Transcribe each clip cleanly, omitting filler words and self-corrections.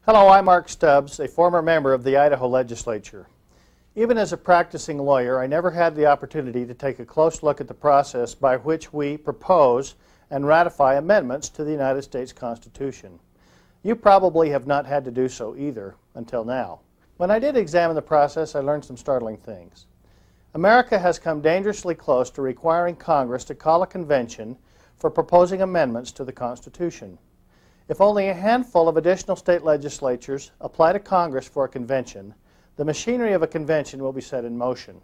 Hello, I'm Mark Stubbs, a former member of the Idaho legislature. Even as a practicing lawyer, I never had the opportunity to take a close look at the process by which we propose and ratify amendments to the United States Constitution. You probably have not had to do so either until now. When I did examine the process, I learned some startling things. America has come dangerously close to requiring Congress to call a convention for proposing amendments to the Constitution. If only a handful of additional state legislatures apply to Congress for a convention, the machinery of a convention will be set in motion.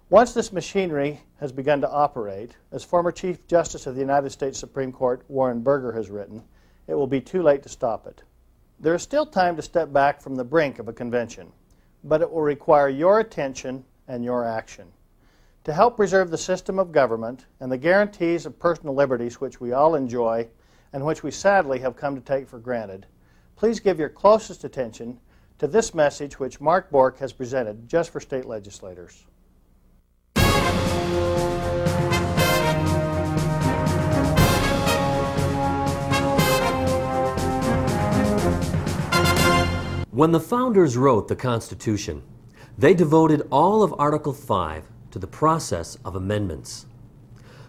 Once this machinery has begun to operate, as former Chief Justice of the United States Supreme Court Warren Burger has written, it will be too late to stop it. There is still time to step back from the brink of a convention, but it will require your attention and your action. To help preserve the system of government and the guarantees of personal liberties which we all enjoy and which we sadly have come to take for granted, please give your closest attention to this message which Mark Bork has presented just for state legislators. When the founders wrote the Constitution, they devoted all of Article 5 to the process of amendments.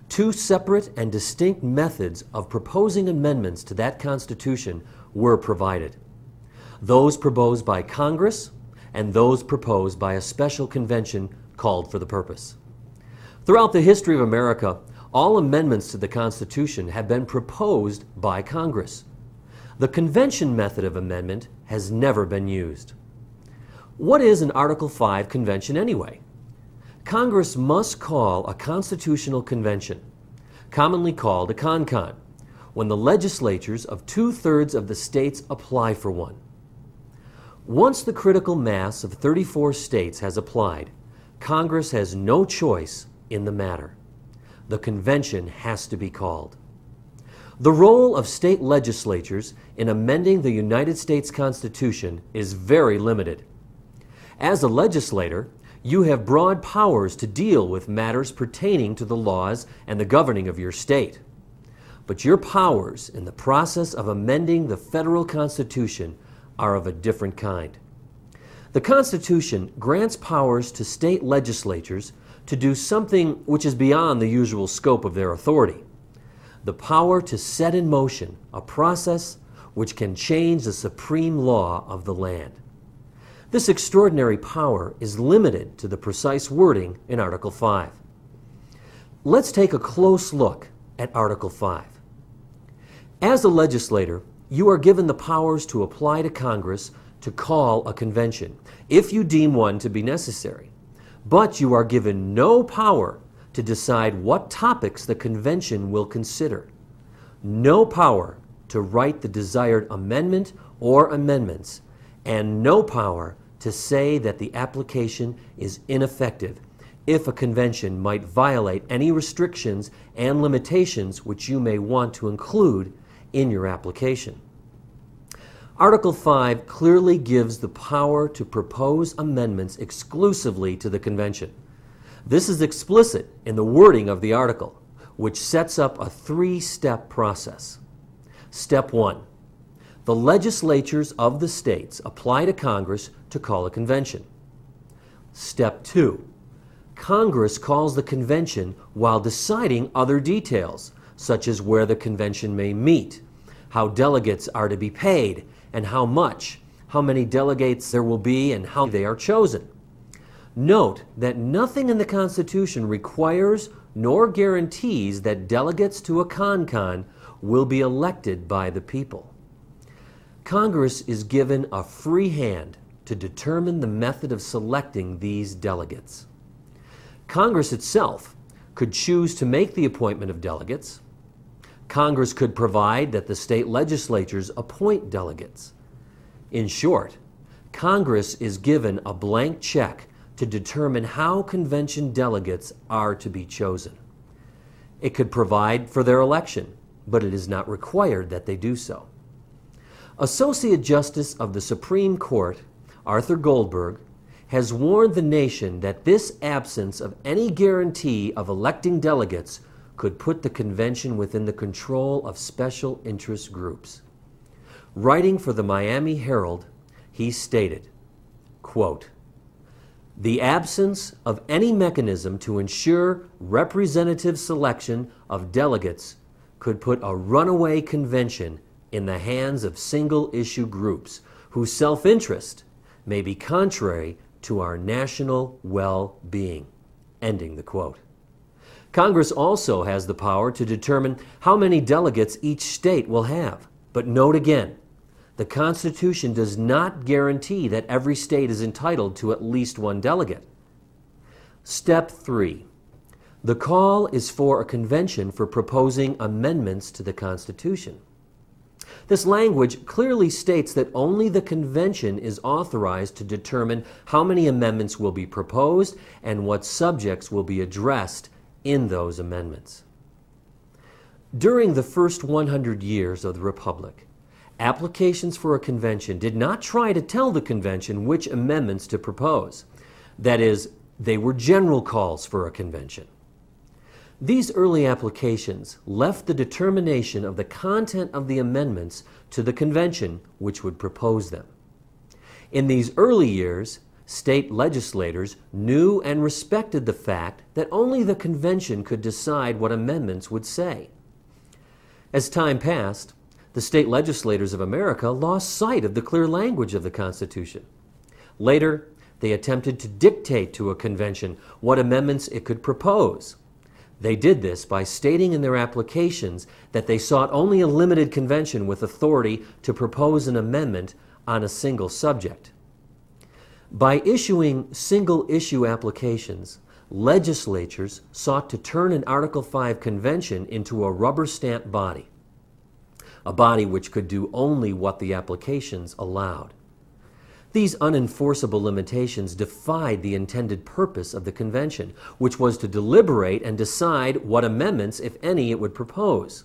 Two separate and distinct methods of proposing amendments to that Constitution were provided. Those proposed by Congress and those proposed by a special convention called for the purpose. Throughout the history of America, all amendments to the Constitution have been proposed by Congress. The convention method of amendment has never been used. What is an Article 5 convention anyway? Congress must call a constitutional convention, commonly called a con-con, when the legislatures of 2/3 of the states apply for one. Once the critical mass of 34 states has applied, Congress has no choice in the matter. The convention has to be called. The role of state legislatures in amending the United States Constitution is very limited. As a legislator, you have broad powers to deal with matters pertaining to the laws and the governing of your state. But your powers in the process of amending the federal Constitution are of a different kind. The Constitution grants powers to state legislatures to do something which is beyond the usual scope of their authority. The power to set in motion a process which can change the supreme law of the land. This extraordinary power is limited to the precise wording in Article 5. Let's take a close look at Article 5. As a legislator, you are given the powers to apply to Congress to call a convention, if you deem one to be necessary. But you are given no power to decide what topics the convention will consider. No power to write the desired amendment or amendments, and no power to say that the application is ineffective if a convention might violate any restrictions and limitations which you may want to include in your application. Article 5 clearly gives the power to propose amendments exclusively to the convention. This is explicit in the wording of the article, which sets up a three-step process. Step 1. The legislatures of the states apply to Congress to call a convention. Step 2. Congress calls the convention while deciding other details, such as where the convention may meet, how delegates are to be paid, and how much, how many delegates there will be, and how they are chosen. Note that nothing in the Constitution requires nor guarantees that delegates to a con-con will be elected by the people. Congress is given a free hand to determine the method of selecting these delegates. Congress itself could choose to make the appointment of delegates. Congress could provide that the state legislatures appoint delegates. In short, Congress is given a blank check to determine how convention delegates are to be chosen. It could provide for their election, but it is not required that they do so. Associate Justice of the Supreme Court, Arthur Goldberg, has warned the nation that this absence of any guarantee of electing delegates could put the convention within the control of special interest groups. writing for the Miami Herald, he stated, quote, "The absence of any mechanism to ensure representative selection of delegates could put a runaway convention in the hands of single-issue groups whose self-interest may be contrary to our national well-being." Ending the quote. Congress also has the power to determine how many delegates each state will have. But note again, the Constitution does not guarantee that every state is entitled to at least one delegate. Step 3. The call is for a convention for proposing amendments to the Constitution. This language clearly states that only the convention is authorized to determine how many amendments will be proposed and what subjects will be addressed in those amendments. During the first 100 years of the Republic, applications for a convention did not try to tell the convention which amendments to propose. That is, they were general calls for a convention. These early applications left the determination of the content of the amendments to the convention which would propose them. In these early years, state legislators knew and respected the fact that only the convention could decide what amendments would say. As time passed, the state legislators of America lost sight of the clear language of the Constitution. Later, they attempted to dictate to a convention what amendments it could propose. They did this by stating in their applications that they sought only a limited convention with authority to propose an amendment on a single subject. By issuing single-issue applications, legislatures sought to turn an Article 5 convention into a rubber-stamp body, a body which could do only what the applications allowed. These unenforceable limitations defied the intended purpose of the convention, which was to deliberate and decide what amendments, if any, it would propose.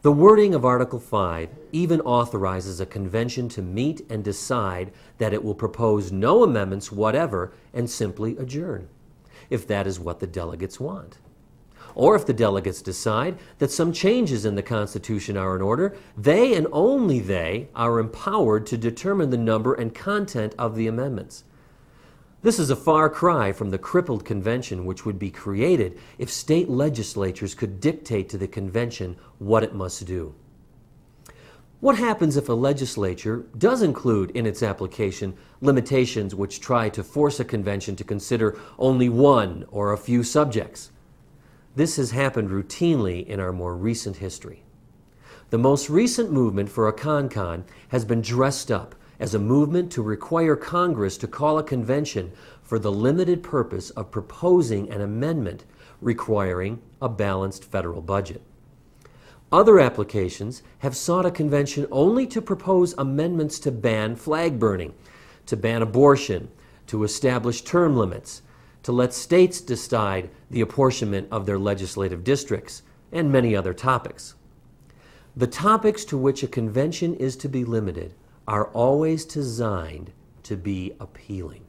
The wording of Article 5 even authorizes a convention to meet and decide that it will propose no amendments whatever and simply adjourn, if that is what the delegates want. Or if the delegates decide that some changes in the Constitution are in order, they and only they are empowered to determine the number and content of the amendments. This is a far cry from the crippled convention which would be created if state legislatures could dictate to the convention what it must do. What happens if a legislature does include in its application limitations which try to force a convention to consider only one or a few subjects? This has happened routinely in our more recent history. The most recent movement for a con has been dressed up as a movement to require Congress to call a convention for the limited purpose of proposing an amendment requiring a balanced federal budget. Other applications have sought a convention only to propose amendments to ban flag burning, to ban abortion, to establish term limits, to let states decide the apportionment of their legislative districts, and many other topics. The topics to which a convention is to be limited are always designed to be appealing.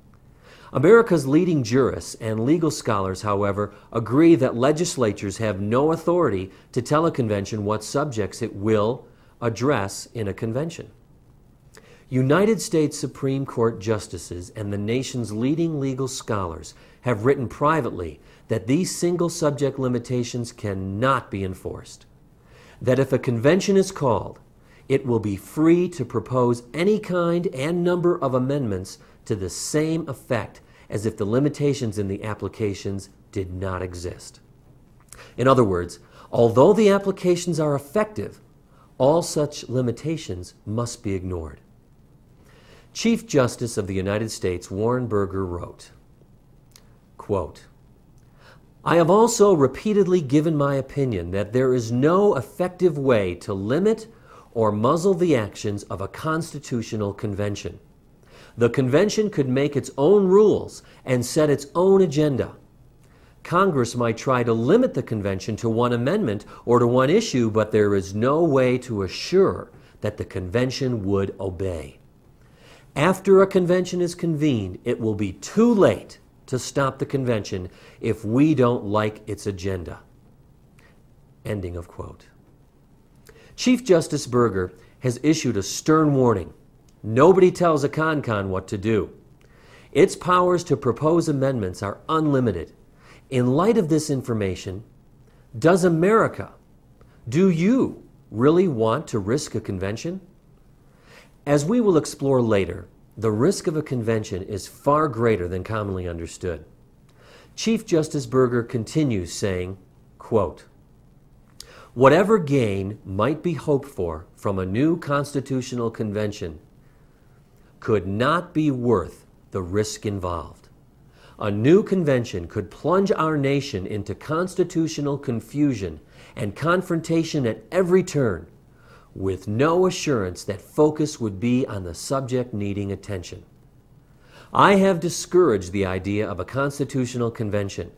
America's leading jurists and legal scholars, however, agree that legislatures have no authority to tell a convention what subjects it will address in a convention. United States Supreme Court justices and the nation's leading legal scholars have written privately that these single subject limitations cannot be enforced. That if a convention is called, it will be free to propose any kind and number of amendments to the same effect as if the limitations in the applications did not exist. In other words, although the applications are effective, all such limitations must be ignored. Chief Justice of the United States Warren Burger wrote, quote, "I have also repeatedly given my opinion that there is no effective way to limit or muzzle the actions of a constitutional convention. The convention could make its own rules and set its own agenda. Congress might try to limit the convention to one amendment or to one issue, but there is no way to assure that the convention would obey. After a convention is convened, it will be too late to stop the convention if we don't like its agenda." Ending of quote. Chief Justice Burger has issued a stern warning. Nobody tells a con what to do. Its powers to propose amendments are unlimited. In light of this information, does America, do you really want to risk a convention? As we will explore later, the risk of a convention is far greater than commonly understood. Chief Justice Burger continues saying, quote, "Whatever gain might be hoped for from a new constitutional convention could not be worth the risk involved. A new convention could plunge our nation into constitutional confusion and confrontation at every turn, with no assurance that focus would be on the subject needing attention. I have discouraged the idea of a constitutional convention,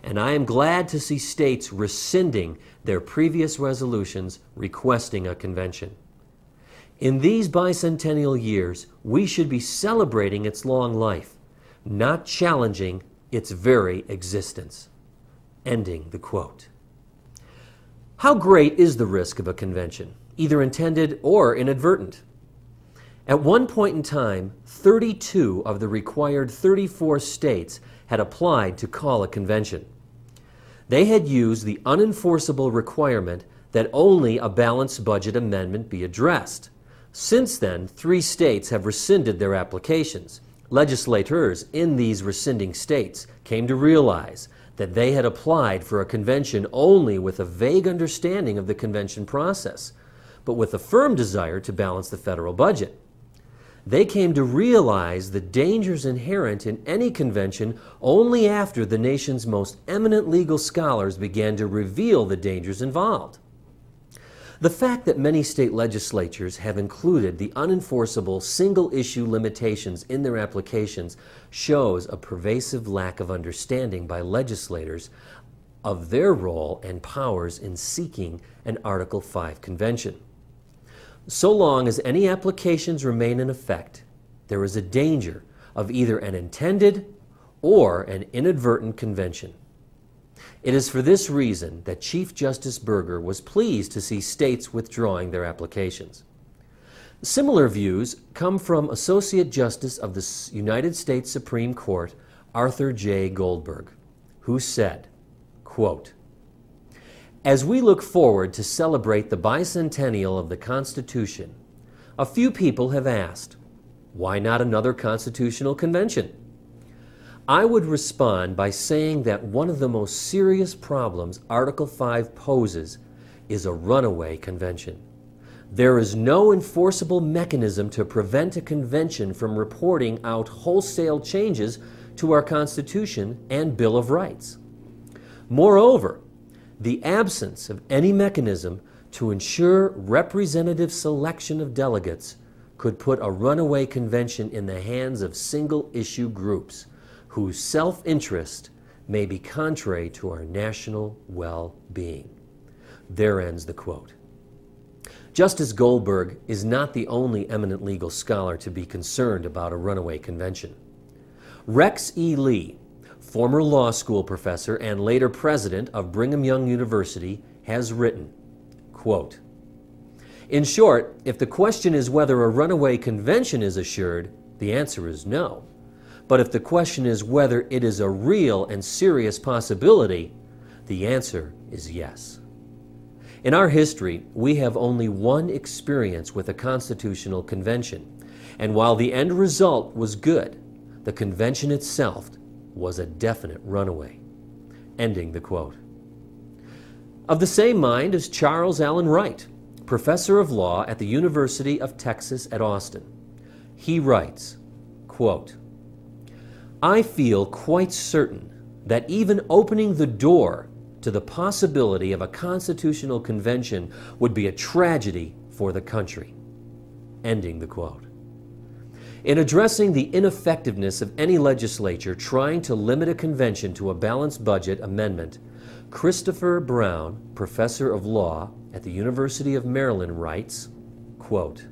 and I am glad to see states rescinding their previous resolutions requesting a convention. In these bicentennial years, we should be celebrating its long life, not challenging its very existence." Ending the quote. How great is the risk of a convention, either intended or inadvertent? At one point in time, 32 of the required 34 states had applied to call a convention. They had used the unenforceable requirement that only a balanced budget amendment be addressed. Since then, 3 states have rescinded their applications. Legislators in these rescinding states came to realize that they had applied for a convention only with a vague understanding of the convention process, but with a firm desire to balance the federal budget. They came to realize the dangers inherent in any convention only after the nation's most eminent legal scholars began to reveal the dangers involved. The fact that many state legislatures have included the unenforceable single-issue limitations in their applications shows a pervasive lack of understanding by legislators of their role and powers in seeking an Article 5 convention. So long as any applications remain in effect, there is a danger of either an intended or an inadvertent convention. It is for this reason that Chief Justice Burger was pleased to see states withdrawing their applications. Similar views come from Associate Justice of the United States Supreme Court, Arthur J. Goldberg, who said, quote, "As we look forward to celebrate the bicentennial of the Constitution, a few people have asked, why not another constitutional convention? I would respond by saying that one of the most serious problems Article 5 poses is a runaway convention. There is no enforceable mechanism to prevent a convention from reporting out wholesale changes to our Constitution and Bill of Rights. Moreover, the absence of any mechanism to ensure representative selection of delegates could put a runaway convention in the hands of single-issue groups whose self-interest may be contrary to our national well-being." There ends the quote. Justice Goldberg is not the only eminent legal scholar to be concerned about a runaway convention. Rex E. Lee, former law school professor and later president of Brigham Young University, has written, quote, "In short, if the question is whether a runaway convention is assured, the answer is no. But if the question is whether it is a real and serious possibility, the answer is yes. In our history, we have only one experience with a constitutional convention, and while the end result was good, the convention itself was a definite runaway." Ending the quote. Of the same mind is Charles Allen Wright, professor of law at the University of Texas at Austin. He writes, quote, "I feel quite certain that even opening the door to the possibility of a constitutional convention would be a tragedy for the country." Ending the quote. In addressing the ineffectiveness of any legislature trying to limit a convention to a balanced budget amendment, Christopher Brown, professor of law at the University of Maryland, writes, quote,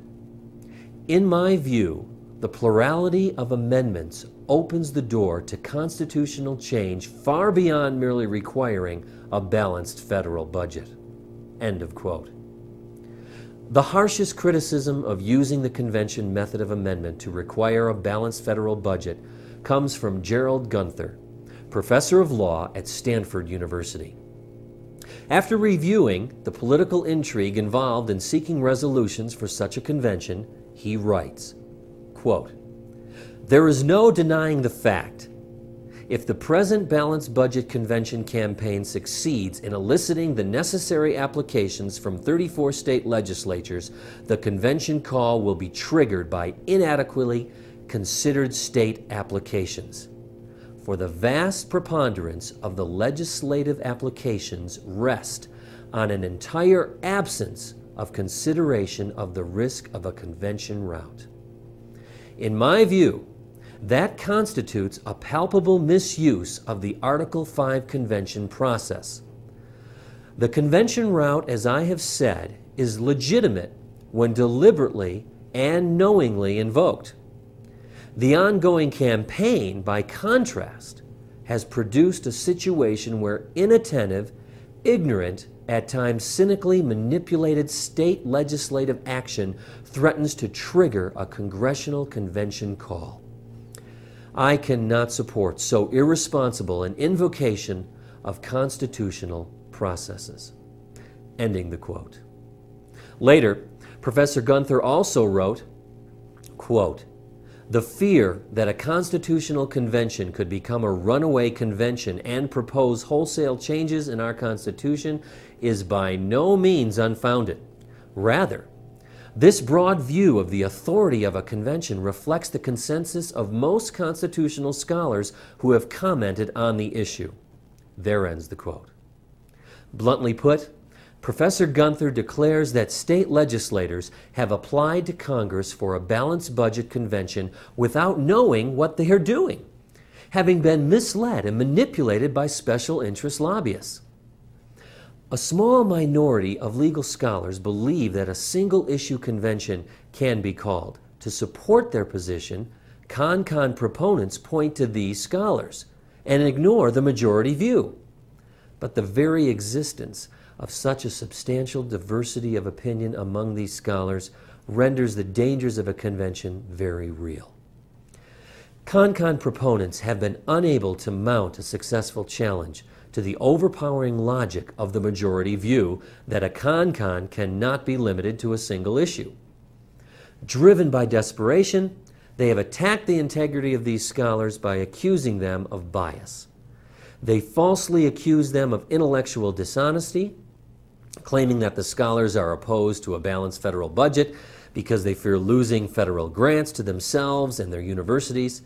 "In my view, the plurality of amendments opens the door to constitutional change far beyond merely requiring a balanced federal budget." End of quote. The harshest criticism of using the convention method of amendment to require a balanced federal budget comes from Gerald Gunther, professor of law at Stanford University. After reviewing the political intrigue involved in seeking resolutions for such a convention, he writes, quote, "There is no denying the fact if the present balanced budget convention campaign succeeds in eliciting the necessary applications from 34 state legislatures, the convention call will be triggered by inadequately considered state applications. For the vast preponderance of the legislative applications rest on an entire absence of consideration of the risk of a convention rout. In my view, that constitutes a palpable misuse of the Article 5 convention process. The convention route, as I have said, is legitimate when deliberately and knowingly invoked. The ongoing campaign, by contrast, has produced a situation where inattentive, ignorant, at times cynically manipulated state legislative action threatens to trigger a congressional convention call. I cannot support so irresponsible an invocation of constitutional processes." Ending the quote. Later, Professor Gunther also wrote, quote, "The fear that a constitutional convention could become a runaway convention and propose wholesale changes in our Constitution is by no means unfounded. Rather, this broad view of the authority of a convention reflects the consensus of most constitutional scholars who have commented on the issue." There ends the quote. Bluntly put, Professor Gunther declares that state legislators have applied to Congress for a balanced budget convention without knowing what they are doing, having been misled and manipulated by special interest lobbyists. A small minority of legal scholars believe that a single-issue convention can be called. To support their position, con proponents point to these scholars and ignore the majority view. But the very existence of such a substantial diversity of opinion among these scholars renders the dangers of a convention very real. Con proponents have been unable to mount a successful challenge to the overpowering logic of the majority view that a con cannot be limited to a single issue. Driven by desperation, they have attacked the integrity of these scholars by accusing them of bias. They falsely accuse them of intellectual dishonesty, claiming that the scholars are opposed to a balanced federal budget because they fear losing federal grants to themselves and their universities.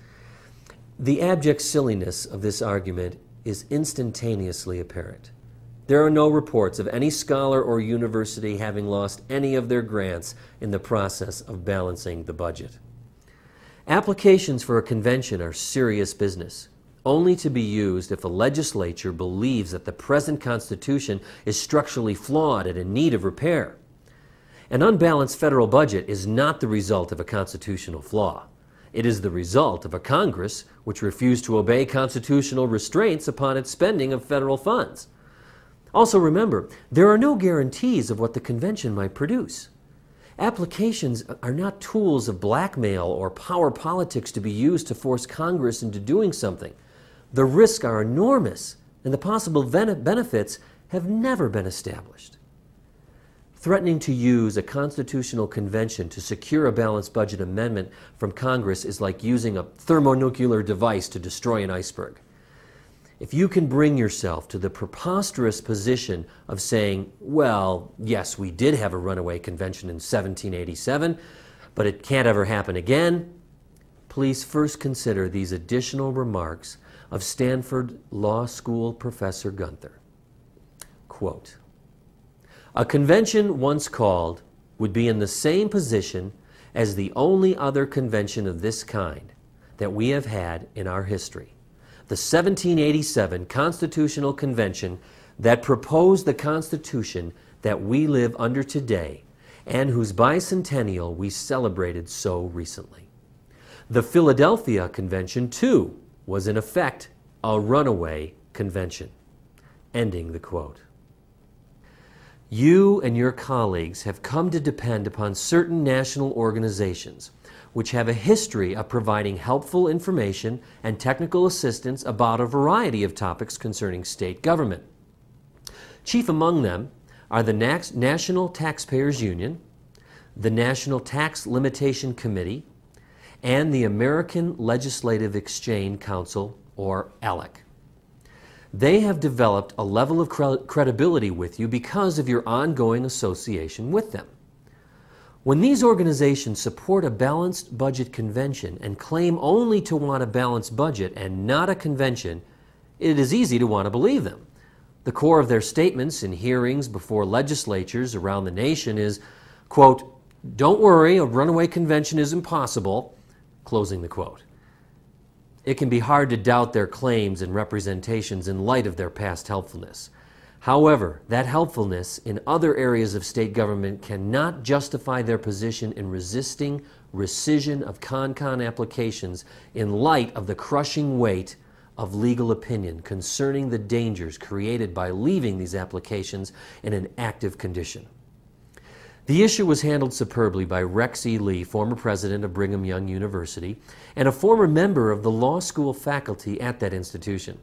The abject silliness of this argument is instantaneously apparent. There are no reports of any scholar or university having lost any of their grants in the process of balancing the budget. Applications for a convention are serious business, only to be used if a legislature believes that the present Constitution is structurally flawed and in need of repair. An unbalanced federal budget is not the result of a constitutional flaw. It is the result of a Congress which refused to obey constitutional restraints upon its spending of federal funds. Also remember, there are no guarantees of what the convention might produce. Applications are not tools of blackmail or power politics to be used to force Congress into doing something. The risks are enormous, and the possible benefits have never been established. Threatening to use a constitutional convention to secure a balanced budget amendment from Congress is like using a thermonuclear device to destroy an iceberg. If you can bring yourself to the preposterous position of saying, well, yes, we did have a runaway convention in 1787, but it can't ever happen again, please first consider these additional remarks of Stanford Law School professor Gunther. Quote, "A convention once called would be in the same position as the only other convention of this kind that we have had in our history. The 1787 Constitutional Convention that proposed the Constitution that we live under today and whose bicentennial we celebrated so recently. The Philadelphia Convention, too, was in effect a runaway convention." Ending the quote. You and your colleagues have come to depend upon certain national organizations which have a history of providing helpful information and technical assistance about a variety of topics concerning state government. Chief among them are the National Taxpayers Union, the National Tax Limitation Committee, and the American Legislative Exchange Council, or ALEC. They have developed a level of credibility with you because of your ongoing association with them. When these organizations support a balanced budget convention and claim only to want a balanced budget and not a convention, it is easy to want to believe them. The core of their statements in hearings before legislatures around the nation is, quote, "Don't worry, a runaway convention is impossible," closing the quote. It can be hard to doubt their claims and representations in light of their past helpfulness. However, that helpfulness in other areas of state government cannot justify their position in resisting rescission of con applications in light of the crushing weight of legal opinion concerning the dangers created by leaving these applications in an active condition. The issue was handled superbly by Rex E. Lee, former president of Brigham Young University and a former member of the law school faculty at that institution.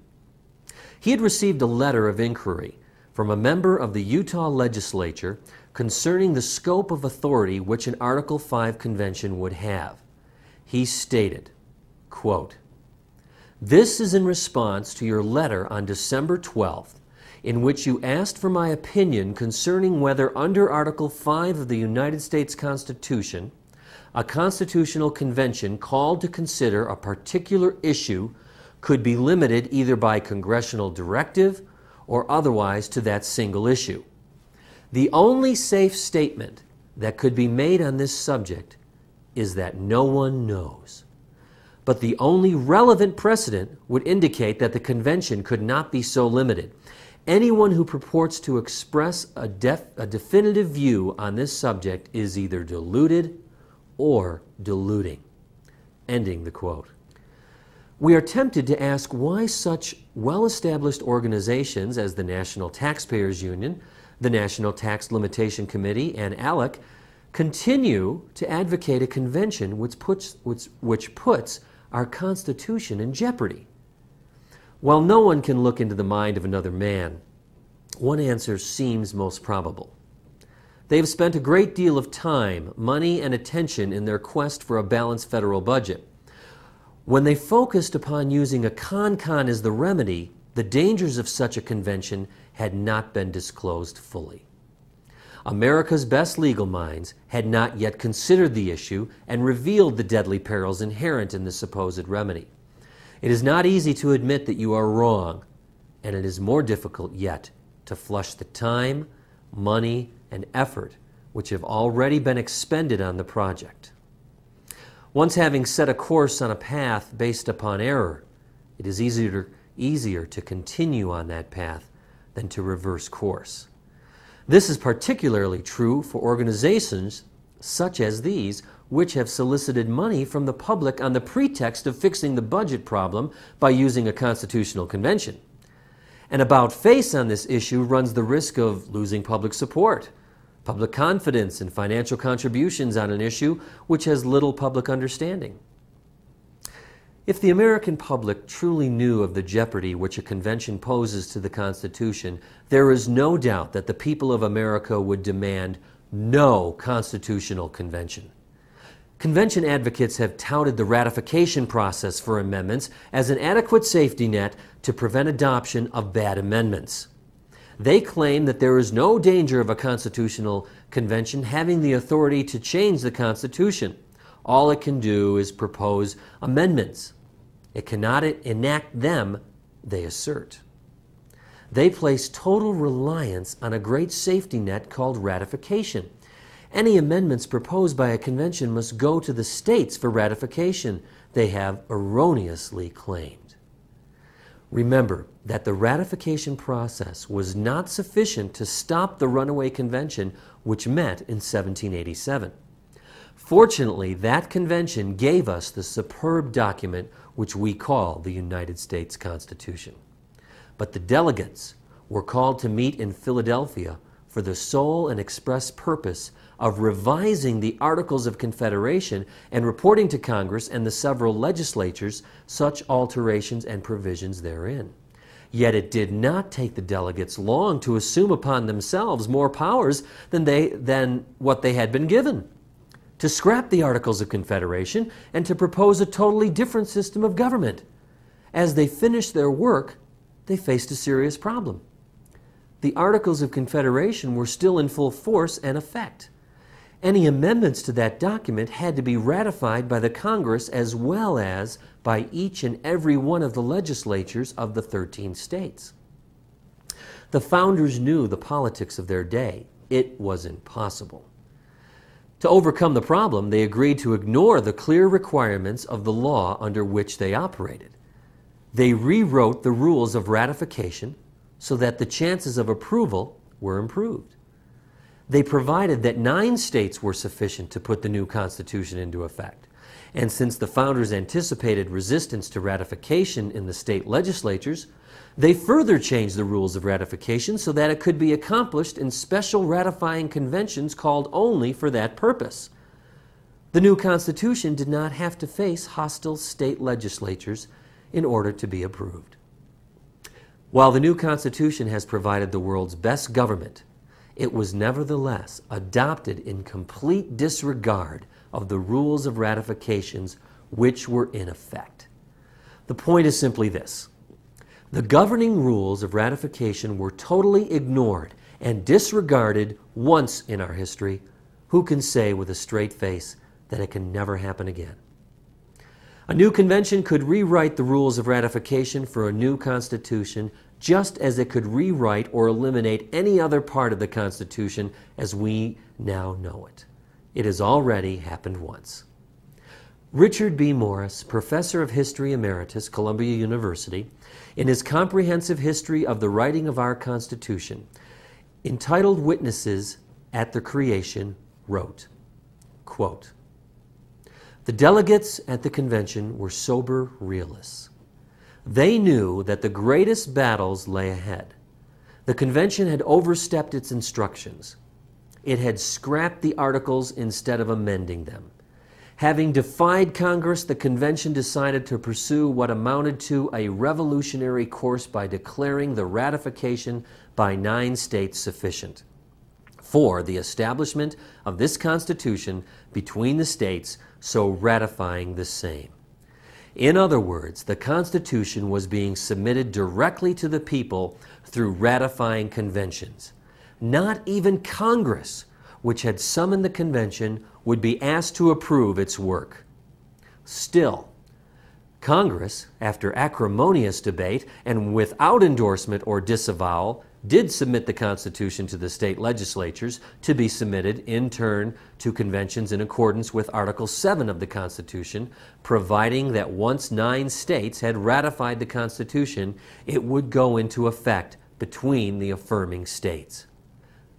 He had received a letter of inquiry from a member of the Utah legislature concerning the scope of authority which an Article 5 convention would have. He stated, quote, "This is in response to your letter on December 12th, in which you asked for my opinion concerning whether under Article 5 of the United States Constitution, a constitutional convention called to consider a particular issue could be limited either by congressional directive or otherwise to that single issue. The only safe statement that could be made on this subject is that no one knows. But the only relevant precedent would indicate that the convention could not be so limited. Anyone who purports to express a definitive view on this subject is either deluded or deluding." Ending the quote. We are tempted to ask why such well-established organizations as the National Taxpayers Union, the National Tax Limitation Committee, and ALEC continue to advocate a convention which puts our Constitution in jeopardy. While no one can look into the mind of another man, one answer seems most probable. They have spent a great deal of time, money, and attention in their quest for a balanced federal budget. When they focused upon using a con as the remedy, the dangers of such a convention had not been disclosed fully. America's best legal minds had not yet considered the issue and revealed the deadly perils inherent in the supposed remedy. It is not easy to admit that you are wrong, and it is more difficult yet to flush the time, money, and effort which have already been expended on the project. Once having set a course on a path based upon error, it is easier to continue on that path than to reverse course. This is particularly true for organizations such as these, which have solicited money from the public on the pretext of fixing the budget problem by using a constitutional convention. An about-face on this issue runs the risk of losing public support, public confidence, and financial contributions on an issue which has little public understanding. If the American public truly knew of the jeopardy which a convention poses to the Constitution, there is no doubt that the people of America would demand no constitutional convention. Convention advocates have touted the ratification process for amendments as an adequate safety net to prevent adoption of bad amendments. They claim that there is no danger of a constitutional convention having the authority to change the Constitution. All it can do is propose amendments. It cannot enact them, they assert. They place total reliance on a great safety net called ratification. Any amendments proposed by a convention must go to the states for ratification, they have erroneously claimed. Remember that the ratification process was not sufficient to stop the runaway convention which met in 1787. Fortunately, that convention gave us the superb document which we call the United States Constitution. But the delegates were called to meet in Philadelphia for the sole and express purpose of revising the Articles of Confederation and reporting to Congress and the several legislatures such alterations and provisions therein. Yet it did not take the delegates long to assume upon themselves more powers than what they had been given, to scrap the Articles of Confederation and to propose a totally different system of government. As they finished their work, they faced a serious problem. The Articles of Confederation were still in full force and effect. Any amendments to that document had to be ratified by the Congress as well as by each and every one of the legislatures of the 13 states. The founders knew the politics of their day. It was impossible. To overcome the problem, they agreed to ignore the clear requirements of the law under which they operated. They rewrote the rules of ratification so that the chances of approval were improved. They provided that 9 states were sufficient to put the new Constitution into effect. And since the founders anticipated resistance to ratification in the state legislatures, they further changed the rules of ratification so that it could be accomplished in special ratifying conventions called only for that purpose. The new Constitution did not have to face hostile state legislatures in order to be approved. While the new Constitution has provided the world's best government, it was nevertheless adopted in complete disregard of the rules of ratifications which were in effect. The point is simply this: the governing rules of ratification were totally ignored and disregarded once in our history. Who can say with a straight face that it can never happen again? A new convention could rewrite the rules of ratification for a new Constitution just as it could rewrite or eliminate any other part of the Constitution as we now know it. It has already happened once. Richard B. Morris, Professor of History Emeritus, Columbia University, in his comprehensive history of the writing of our Constitution, entitled Witnesses at the Creation, wrote, quote, "The delegates at the convention were sober realists. They knew that the greatest battles lay ahead. The convention had overstepped its instructions. It had scrapped the articles instead of amending them. Having defied Congress, the convention decided to pursue what amounted to a revolutionary course by declaring the ratification by 9 states sufficient for the establishment of this Constitution between the states, so ratifying the same. In other words, the Constitution was being submitted directly to the people through ratifying conventions. Not even Congress, which had summoned the convention, would be asked to approve its work. Still, Congress, after acrimonious debate and without endorsement or disavowal, did submit the Constitution to the state legislatures to be submitted in turn to conventions in accordance with Article 7 of the Constitution, providing that once 9 states had ratified the Constitution, it would go into effect between the affirming states."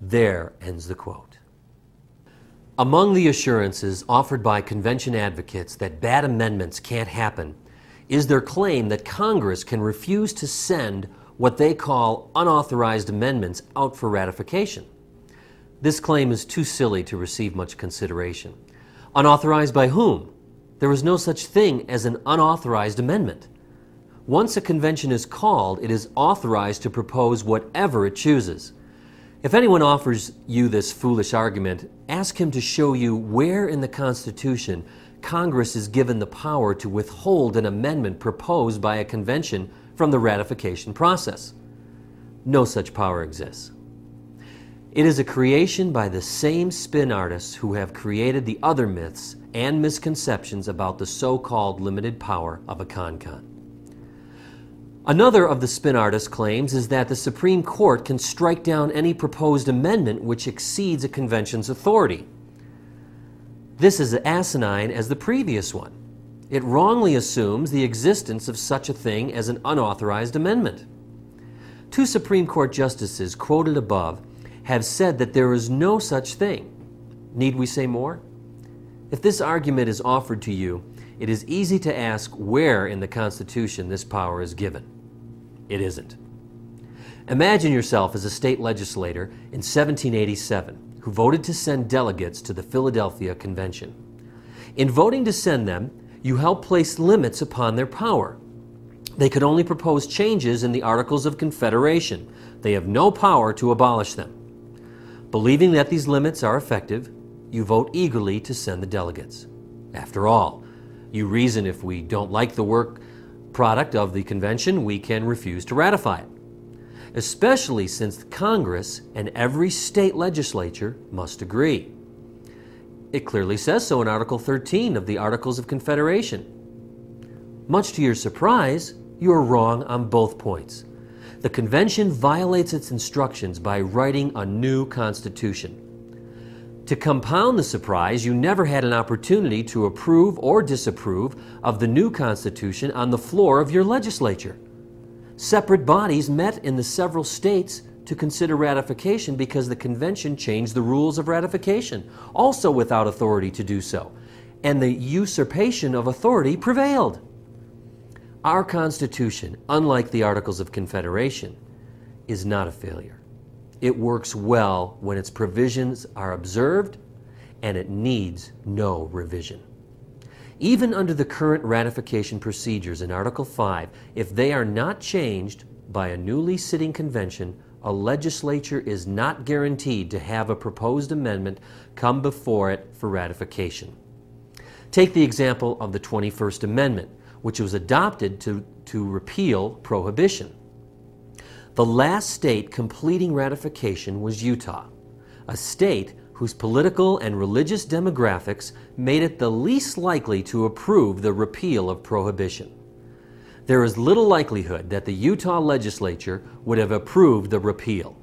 There ends the quote. Among the assurances offered by convention advocates that bad amendments can't happen is their claim that Congress can refuse to send what they call unauthorized amendments out for ratification. This claim is too silly to receive much consideration. Unauthorized by whom? There is no such thing as an unauthorized amendment. Once a convention is called, it is authorized to propose whatever it chooses. If anyone offers you this foolish argument, ask him to show you where in the Constitution Congress is given the power to withhold an amendment proposed by a convention from the ratification process. No such power exists. It is a creation by the same spin artists who have created the other myths and misconceptions about the so-called limited power of a con-con. Another of the spin artists' claims is that the Supreme Court can strike down any proposed amendment which exceeds a convention's authority. This is as asinine as the previous one. It wrongly assumes the existence of such a thing as an unauthorized amendment. 2 Supreme Court justices quoted above have said that there is no such thing. Need we say more? If this argument is offered to you, it is easy to ask where in the Constitution this power is given. It isn't. Imagine yourself as a state legislator in 1787 who voted to send delegates to the Philadelphia Convention. In voting to send them, you helped place limits upon their power. They could only propose changes in the Articles of Confederation. They have no power to abolish them. Believing that these limits are effective, you vote eagerly to send the delegates. After all, you reason if we don't like the work product of the convention, we can refuse to ratify it, especially since Congress and every state legislature must agree. It clearly says so in Article 13 of the Articles of Confederation. Much to your surprise, you are wrong on both points. The convention violates its instructions by writing a new constitution. To compound the surprise, you never had an opportunity to approve or disapprove of the new constitution on the floor of your legislature. Separate bodies met in the several states to consider ratification because the convention changed the rules of ratification, also without authority to do so, and the usurpation of authority prevailed. Our Constitution, unlike the Articles of Confederation, is not a failure. It works well when its provisions are observed, and it needs no revision. Even under the current ratification procedures in Article 5, if they are not changed by a newly sitting convention, a legislature is not guaranteed to have a proposed amendment come before it for ratification. Take the example of the 21st Amendment, which was adopted to repeal prohibition. The last state completing ratification was Utah, a state whose political and religious demographics made it the least likely to approve the repeal of prohibition. There is little likelihood that the Utah legislature would have approved the repeal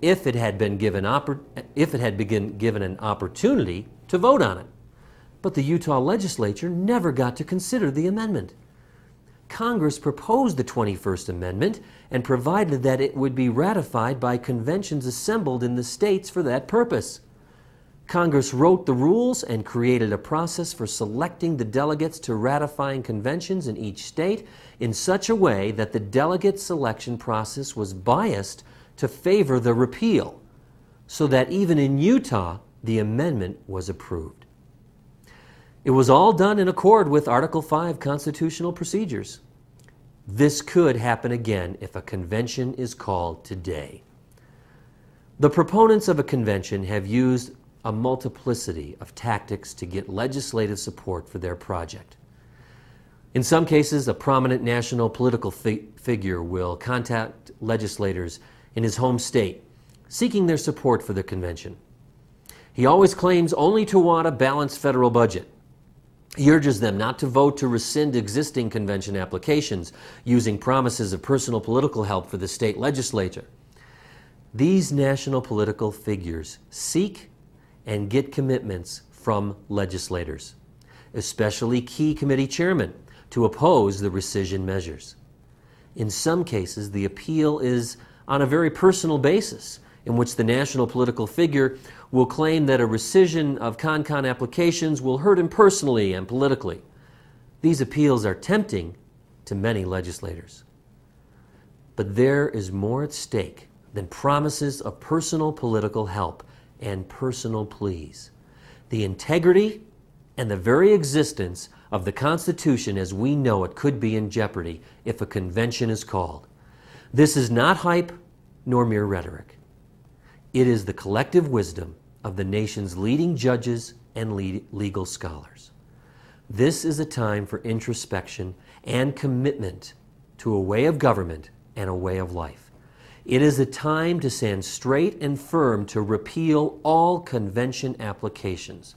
if it had been given an opportunity to vote on it. But the Utah legislature never got to consider the amendment. Congress proposed the 21st Amendment and provided that it would be ratified by conventions assembled in the states for that purpose. Congress wrote the rules and created a process for selecting the delegates to ratifying conventions in each state in such a way that the delegate selection process was biased to favor the repeal, so that even in Utah, the amendment was approved. It was all done in accord with Article 5 constitutional procedures. This could happen again if a convention is called today. The proponents of a convention have used a multiplicity of tactics to get legislative support for their project. In some cases, a prominent national political figure will contact legislators in his home state, seeking their support for the convention. He always claims only to want a balanced federal budget. He urges them not to vote to rescind existing convention applications, using promises of personal political help for the state legislature. These national political figures seek and get commitments from legislators, especially key committee chairmen, to oppose the rescission measures. In some cases, the appeal is on a very personal basis, in which the national political figure will claim that a rescission of con applications will hurt him personally and politically. These appeals are tempting to many legislators. But there is more at stake than promises of personal political help and personal pleas. The integrity and the very existence of the Constitution as we know it could be in jeopardy if a convention is called. This is not hype nor mere rhetoric. It is the collective wisdom of the nation's leading judges and legal scholars. This is a time for introspection and commitment to a way of government and a way of life. It is a time to stand straight and firm to repeal all convention applications.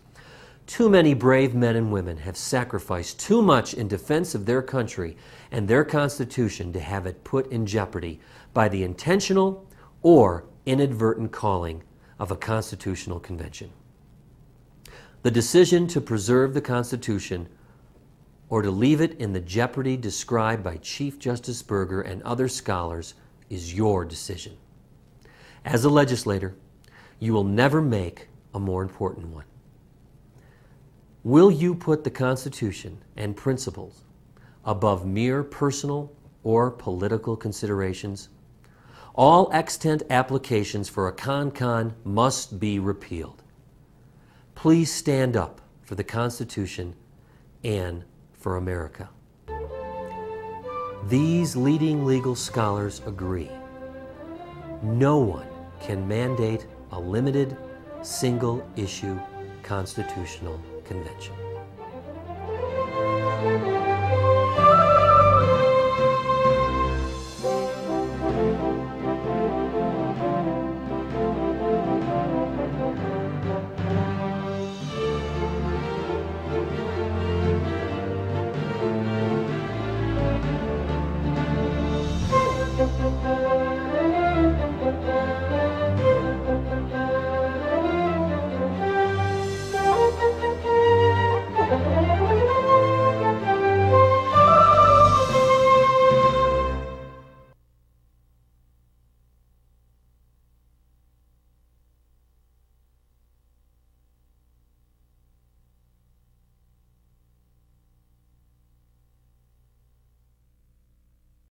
Too many brave men and women have sacrificed too much in defense of their country and their Constitution to have it put in jeopardy by the intentional or inadvertent calling of a constitutional convention. The decision to preserve the Constitution or to leave it in the jeopardy described by Chief Justice Burger and other scholars is your decision. As a legislator, you will never make a more important one. Will you put the Constitution and principles above mere personal or political considerations? All extant applications for a con must be repealed. Please stand up for the Constitution and for America. These leading legal scholars agree. No one can mandate a limited, single-issue constitutional convention.